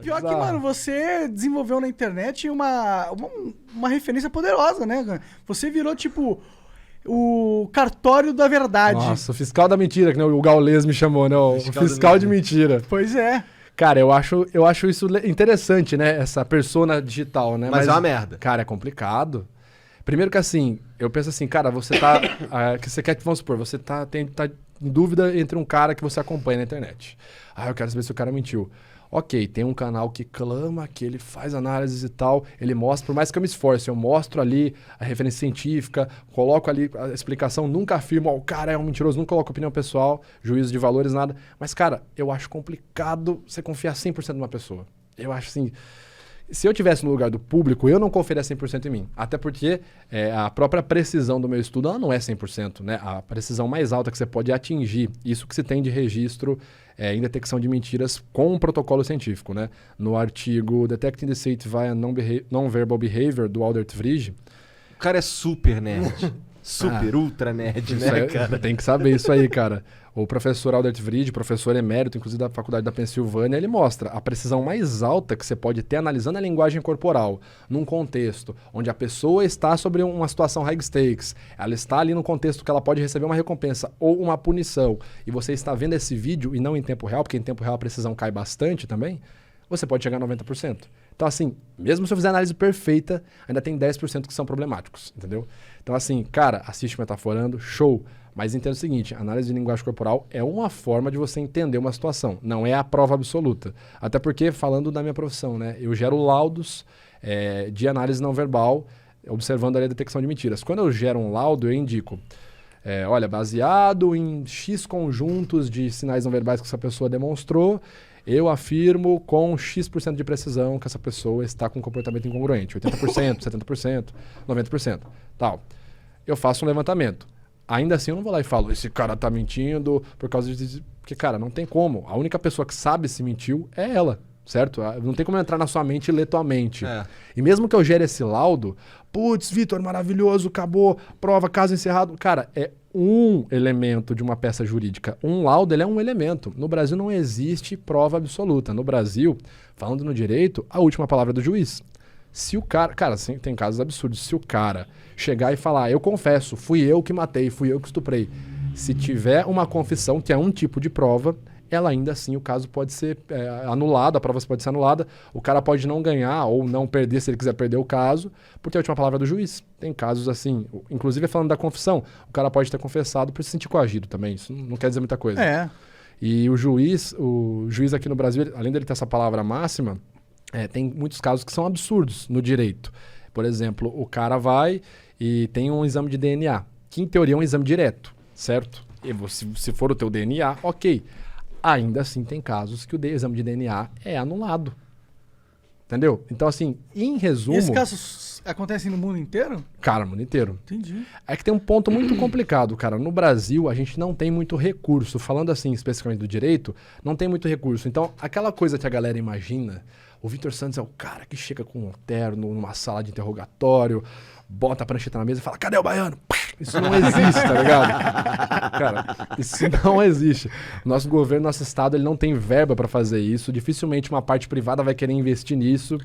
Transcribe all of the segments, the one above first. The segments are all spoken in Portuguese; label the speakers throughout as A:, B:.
A: Pior que, mano, você desenvolveu na internet uma referência poderosa, né? Você virou, tipo, o cartório da verdade.
B: Nossa, o fiscal da mentira, que né, o Gaules me chamou, né? O fiscal de mentira.
A: Pois é.
B: Cara, eu acho isso interessante, né? Essa persona digital, né?
C: Mas é uma merda.
B: Cara, é complicado. Primeiro que assim, eu penso assim, cara, você tá... que você quer, vamos supor, você tá em dúvida entre um cara que você acompanha na internet. Eu quero saber se o cara mentiu. Ok, tem um canal que clama, que ele faz análises e tal, ele mostra, por mais que eu me esforce, eu mostro ali a referência científica, coloco ali a explicação, nunca afirmo, o cara é um mentiroso, nunca coloco opinião pessoal, juízo de valores, nada. Mas, cara, eu acho complicado você confiar 100% numa pessoa. Eu acho assim... Se eu tivesse no lugar do público, eu não confiaria 100% em mim. Até porque a própria precisão do meu estudo ela não é 100%, né? A precisão mais alta que você pode atingir, isso que se tem de registro em detecção de mentiras com um protocolo científico, né? No artigo Detecting Deceit via Non-Verbal Behavior, do Aldert Vrij.
C: O cara é super nerd. Super, ultra nerd, né, cara?
B: Tem que saber isso aí, cara. O professor Aldert Vrij, professor emérito, inclusive da Faculdade da Pensilvânia, ele mostra a precisão mais alta que você pode ter analisando a linguagem corporal, num contexto onde a pessoa está sobre uma situação high stakes, ela está ali no contexto que ela pode receber uma recompensa ou uma punição, e você está vendo esse vídeo, e não em tempo real, porque em tempo real a precisão cai bastante também, você pode chegar a 90%. Então, assim, mesmo se eu fizer a análise perfeita, ainda tem 10% que são problemáticos, entendeu? Então, assim, cara, assiste Metaforando, show. Mas entenda o seguinte, análise de linguagem corporal é uma forma de você entender uma situação, não é a prova absoluta. Até porque, falando da minha profissão, né, eu gero laudos de análise não verbal, observando ali a detecção de mentiras. Quando eu gero um laudo, eu indico, olha, baseado em X conjuntos de sinais não verbais que essa pessoa demonstrou, eu afirmo com X% de precisão que essa pessoa está com um comportamento incongruente, 80%, 70%, 90%, tal. Eu faço um levantamento. Ainda assim eu não vou lá e falo, esse cara tá mentindo por causa de... Porque, cara, não tem como. A única pessoa que sabe se mentiu é ela, certo? Não tem como entrar na sua mente e ler tua mente. E mesmo que eu gere esse laudo, putz, Vitor, maravilhoso, acabou, prova, caso encerrado. Cara, é um elemento de uma peça jurídica. Um laudo, ele é um elemento. No Brasil não existe prova absoluta. No Brasil, falando no direito, a última palavra é do juiz. Se o cara... Cara, assim, tem casos absurdos. Se o cara chegar e falar, eu confesso, fui eu que matei, fui eu que estuprei. Se tiver uma confissão, que é um tipo de prova, ela ainda assim, o caso pode ser anulado, a prova pode ser anulada, o cara pode não ganhar ou não perder, se ele quiser perder o caso, porque é a última palavra é do juiz. Tem casos assim, inclusive falando da confissão, o cara pode ter confessado por se sentir coagido também, isso não quer dizer muita coisa. E o juiz aqui no Brasil, além dele ter essa palavra máxima, tem muitos casos que são absurdos no direito. Por exemplo, o cara vai e tem um exame de DNA, que em teoria é um exame direto, certo? E se for o teu DNA, ok. Ainda assim tem casos que o exame de DNA é anulado. Entendeu? Então, assim, em resumo...
A: E esses casos acontecem no mundo inteiro?
B: Cara, no mundo inteiro.
A: Entendi.
B: É que tem um ponto muito complicado, cara. No Brasil, a gente não tem muito recurso. Falando assim, especificamente do direito, não tem muito recurso. Então, aquela coisa que a galera imagina... O Vitor Santos é o cara que chega com um terno numa sala de interrogatório, bota a prancheta na mesa e fala, cadê o baiano? Isso não existe, tá ligado? Cara, isso não existe. Nosso governo, nosso estado, ele não tem verba pra fazer isso. Dificilmente uma parte privada vai querer investir nisso.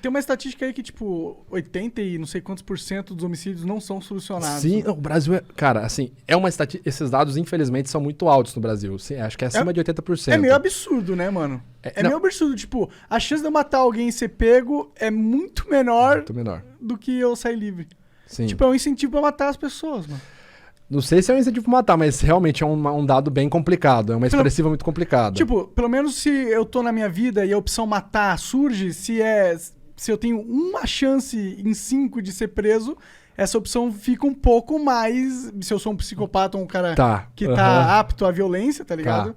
A: Tem uma estatística aí que, tipo, 80 e não sei quantos % dos homicídios não são solucionados.
B: Sim, o Brasil é... Cara, assim, esses dados, infelizmente, são muito altos no Brasil. Sim, acho que é acima de 80%.
A: É meio absurdo, né, mano? É meio absurdo. Tipo, a chance de eu matar alguém e ser pego é muito menor do que eu sair livre.
B: Sim.
A: Tipo, é um incentivo pra matar as pessoas, mano.
B: Não sei se é um incentivo pra matar, mas realmente é um dado bem complicado. É uma expressiva muito complicada.
A: Tipo, pelo menos se eu tô na minha vida e a opção matar surge, se eu tenho uma chance em 5 de ser preso, essa opção fica um pouco mais... Se eu sou um psicopata ou um cara que tá apto à violência, tá ligado?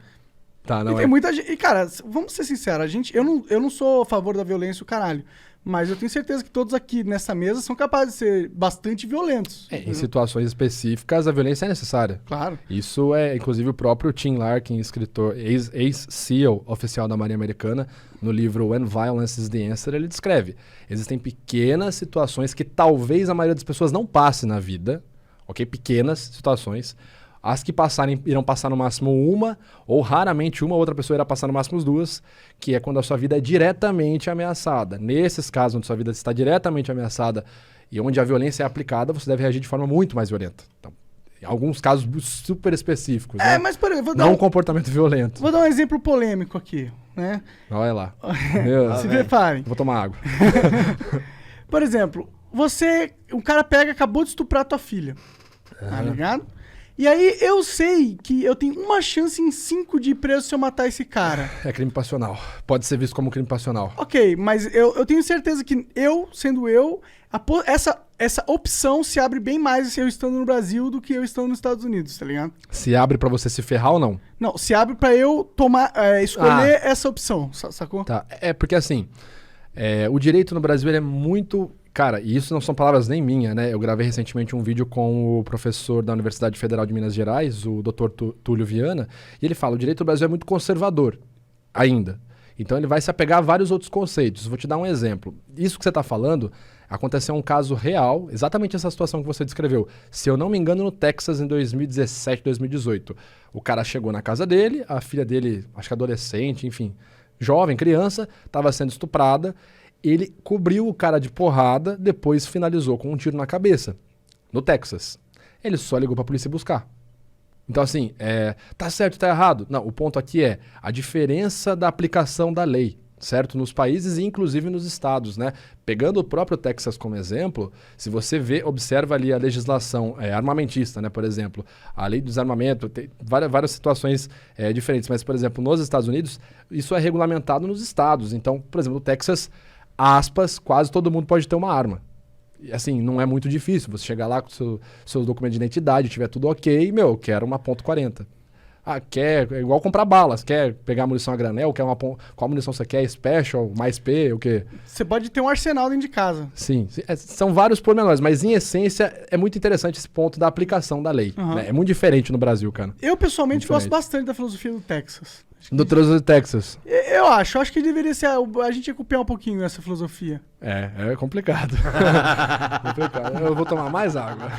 B: Não
A: e tem muita gente... E, cara, vamos ser sinceros, eu não sou a favor da violência, o caralho. Mas eu tenho certeza que todos aqui nessa mesa são capazes de ser bastante violentos.
B: Em situações específicas, a violência é necessária.
A: Claro.
B: Isso é, inclusive, o próprio Tim Larkin, escritor, ex-SEAL oficial da Marinha Americana, no livro When Violence is the Answer, ele descreve. Existem pequenas situações que talvez a maioria das pessoas não passe na vida, ok? Pequenas situações, As que passarem irão passar no máximo uma, ou raramente uma outra pessoa irá passar no máximo as duas, que é quando a sua vida é diretamente ameaçada. Nesses casos onde sua vida está diretamente ameaçada e onde a violência é aplicada, você deve reagir de forma muito mais violenta. Então, em alguns casos super específicos, né?
A: Mas por exemplo,
B: não um comportamento violento.
A: Vou dar um exemplo polêmico aqui, né?
B: Olha lá.
A: Se preparem.
B: Vou tomar água.
A: Por exemplo, um cara acabou de estuprar tua filha, tá ligado? E aí eu sei que eu tenho uma chance em 5 de ir preso se eu matar esse cara.
B: É crime passional. Pode ser visto como crime passional.
A: Ok, mas eu tenho certeza que essa opção se abre bem mais se eu estando no Brasil do que eu estando nos Estados Unidos, tá ligado?
B: Se abre pra você se ferrar ou não?
A: Não, se abre pra eu escolher essa opção, sacou?
B: Tá, porque assim, o direito no Brasil ele é muito... Cara, e isso não são palavras nem minhas, né? Eu gravei recentemente um vídeo com o professor da Universidade Federal de Minas Gerais, o Dr. Túlio Viana, e ele fala, o direito do Brasil é muito conservador, ainda. Então ele vai se apegar a vários outros conceitos. Vou te dar um exemplo. Isso que você está falando, aconteceu um caso real, exatamente essa situação que você descreveu. Se eu não me engano, no Texas, em 2017, 2018. O cara chegou na casa dele, a filha dele, acho que adolescente, enfim, jovem, criança, estava sendo estuprada. Ele cobriu o cara de porrada, depois finalizou com um tiro na cabeça, no Texas. Ele só ligou pra polícia buscar. Então assim, tá certo, tá errado? Não, o ponto aqui é a diferença da aplicação da lei, certo? Nos países e inclusive nos estados, né? Pegando o próprio Texas como exemplo, se você observa ali a legislação armamentista, né? Por exemplo, a lei do desarmamento, tem várias situações diferentes, mas por exemplo, nos Estados Unidos, isso é regulamentado nos estados. Então, por exemplo, no Texas... aspas, quase todo mundo pode ter uma arma. E, assim, não é muito difícil. Você chegar lá com seus documentos de identidade, tiver tudo ok, quero uma .40. É igual comprar balas. Quer pegar munição a granel? Qual munição você quer? Special? Mais P? O quê?
A: Você pode ter um arsenal dentro de casa.
B: Sim. São vários pormenores, mas em essência é muito interessante esse ponto da aplicação da lei.
A: Uhum.
B: Né? É muito diferente no Brasil, cara.
A: Eu, pessoalmente, gosto bastante da filosofia do Texas.
B: Do Trânsito de Texas.
A: Eu acho que deveria ser. A gente ia copiar um pouquinho essa filosofia.
B: É complicado. complicado. Eu vou tomar mais água.